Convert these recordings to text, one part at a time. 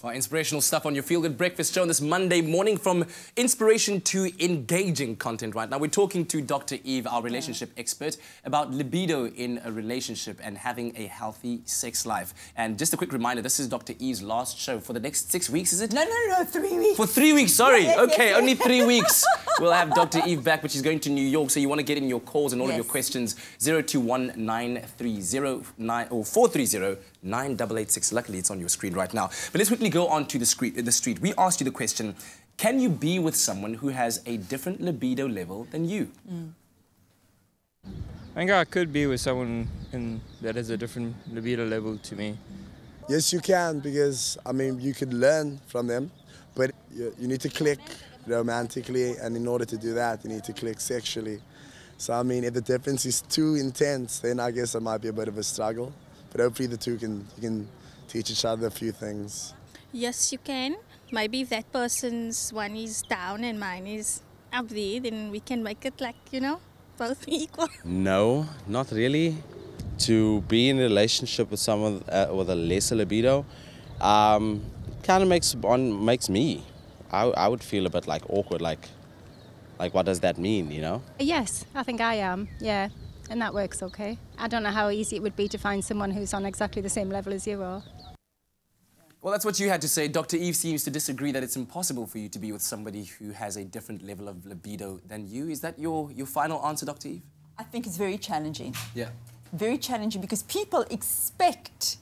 Well, inspirational stuff on your Feel Good Breakfast show on this Monday morning, from inspiration to engaging content right now. We're talking to Dr. Eve, our relationship expert, about libido in a relationship and having a healthy sex life. And just a quick reminder, this is Dr. Eve's last show for the next 6 weeks, is it? No, 3 weeks. For 3 weeks, sorry. Okay, only 3 weeks. We'll have Dr. Eve back, but she's going to New York, so you want to get in your calls and all of your questions. 021-930-430-9886. Luckily, it's on your screen right now. But let's quickly go on to the street. We asked you the question, can you be with someone who has a different libido level than you? I think I could be with someone that has a different libido level to me. Yes, you can, because, I mean, you could learn from them, but you need to click romantically, and in order to do that, you need to click sexually. So, I mean, if the difference is too intense, then I guess it might be a bit of a struggle. But hopefully the two can teach each other a few things. Yes, you can. Maybe if that person's one is down and mine is up there, then we can make it like, you know, both equal. No, not really. To be in a relationship with someone with a lesser libido kind of makes me. I would feel a bit like awkward, like what does that mean, you know? Yes, I think I am, yeah. And that works okay. I don't know how easy it would be to find someone who's on exactly the same level as you are. Well, that's what you had to say. Dr. Eve seems to disagree that it's impossible for you to be with somebody who has a different level of libido than you. Is that your final answer, Dr. Eve? I think it's very challenging. Yeah. Very challenging, because people expect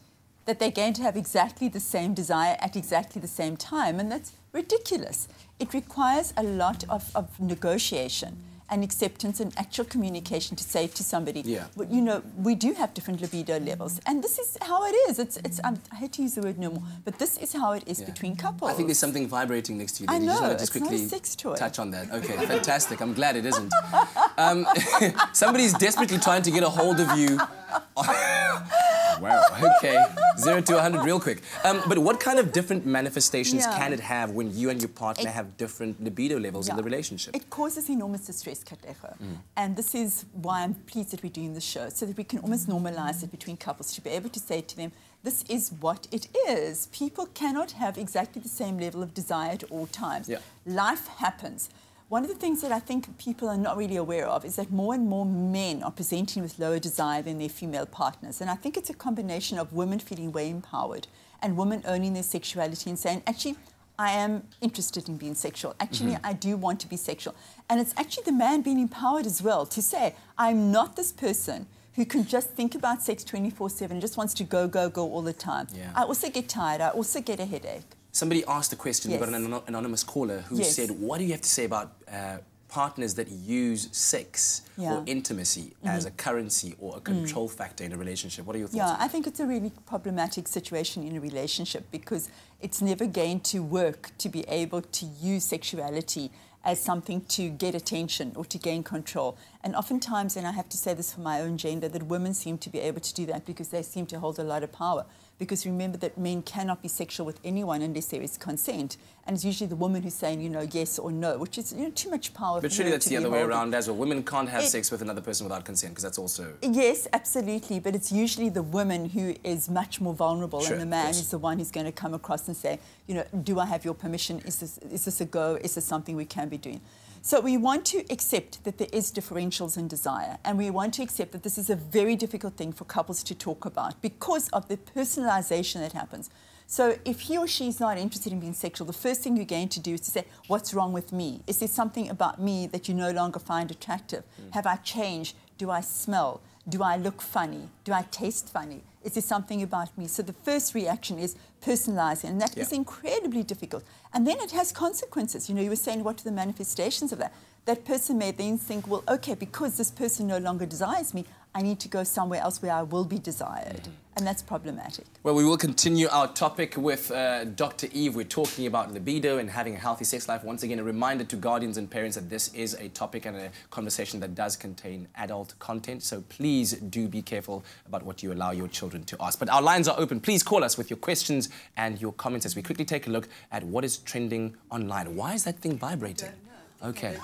that they're going to have exactly the same desire at exactly the same time, and that's ridiculous. It requires a lot of negotiation and acceptance and actual communication to say to somebody, well, you know, we do have different libido levels, and this is how it is. I hate to use the word normal, but this is how it is between couples. I think there's something vibrating next to you. I know, you just want to it's quickly not a sex toy. Touch on that. Okay, fantastic. I'm glad it isn't. Somebody's desperately trying to get a hold of you. Wow, okay. 0 to 100 real quick. But what kind of different manifestations can it have when you and your partner have different libido levels in the relationship? It causes enormous distress, Katlego. And this is why I'm pleased that we're doing the show, so that we can almost normalize it between couples, to be able to say to them, this is what it is. People cannot have exactly the same level of desire at all times. Life happens. One of the things that I think people are not really aware of is that more and more men are presenting with lower desire than their female partners. And I think it's a combination of women feeling way empowered and women owning their sexuality and saying, actually, I am interested in being sexual. Actually, I do want to be sexual. And it's actually the man being empowered as well to say, I'm not this person who can just think about sex 24/7, just wants to go all the time. I also get tired. I also get a headache. Somebody asked a question. We've got an anonymous caller who said, what do you have to say about partners that use sex or intimacy as a currency or a control factor in a relationship? What are your thoughts? Yeah, I think it's a really problematic situation in a relationship, because it's never going to work to be able to use sexuality as something to get attention or to gain control. And oftentimes, and I have to say this for my own gender, that women seem to be able to do that because they seem to hold a lot of power. Because remember that men cannot be sexual with anyone unless there is consent. And it's usually the woman who's saying, you know, yes or no, which is, you know, too much power. But surely that's the other way around as well. Women can't have sex with another person without consent, because that's also... Yes, absolutely. But it's usually the woman who is much more vulnerable, and the man is the one who's going to come across and say, you know, do I have your permission? Is this a go? Is this something we can be doing? So we want to accept that there is differentials in desire, and we want to accept that this is a very difficult thing for couples to talk about because of the personalization that happens. So if he or she is not interested in being sexual, the first thing you're going to do is to say, what's wrong with me? Is there something about me that you no longer find attractive? Have I changed? Do I smell? Do I look funny? Do I taste funny? Is there something about me? So the first reaction is personalizing, and that is incredibly difficult. And then it has consequences. You know, you were saying, what are the manifestations of that? That person may then think, well, okay, because this person no longer desires me, I need to go somewhere else where I will be desired. And that's problematic. Well, we will continue our topic with Dr. Eve. We're talking about libido and having a healthy sex life. Once again, a reminder to guardians and parents that this is a topic and a conversation that does contain adult content. So please do be careful about what you allow your children to ask. But our lines are open. Please call us with your questions and your comments as we quickly take a look at what is trending online. Why is that thing vibrating? Okay.